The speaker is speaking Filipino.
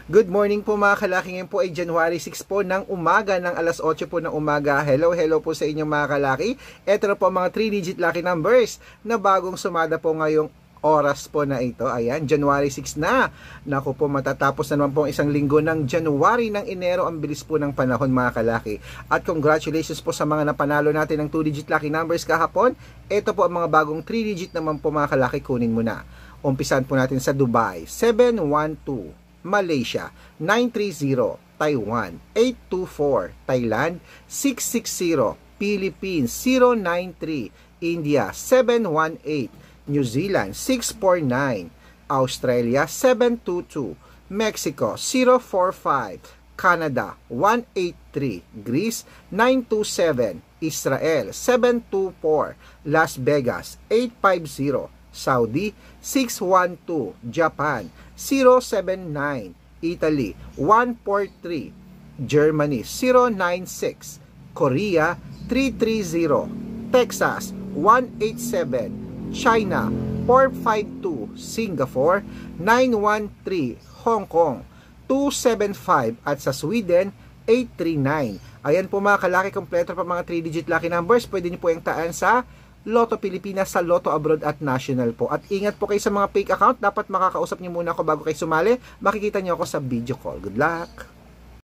Good morning po mga kalaki. Ngayon po ay January 6 po ng umaga ng alas 8 po ng umaga. Hello po sa inyong mga kalaki. Ito na po ang mga 3-digit lucky numbers na bagong sumada po ngayong oras po na ito. Ayan, January 6 na. Naku po, matatapos na naman po ang isang linggo ng January ng Enero. Ang bilis po ng panahon mga kalaki. At congratulations po sa mga napanalo natin ng 2-digit lucky numbers kahapon. Ito po ang mga bagong 3-digit naman po mga kalaki. Kunin mo na. Umpisan po natin sa Dubai, 712. Malaysia, 930, Taiwan, 824, Thailand, 660, Philippines, 093, India, 718, New Zealand, 649, Australia, 722, Mexico, 045, Canada, 183, Greece, 927, Israel, 724, Las Vegas, 850, Saudi, 612, Japan, 079, Italy, 143, Germany, 096, Korea, 330, Texas, 187, China, 452, Singapore, 913, Hong Kong, 275, at sa Sweden, 839. Ayan po mga kalaki, kompleto pa mga 3-digit lucky numbers. Pwede niyo po yung taan sa Lotto Pilipinas, sa Lotto Abroad at National po. At ingat po kayo sa mga fake account. Dapat makakausap niyo muna ako bago kayo sumali. Makikita niyo ako sa video call. Good luck!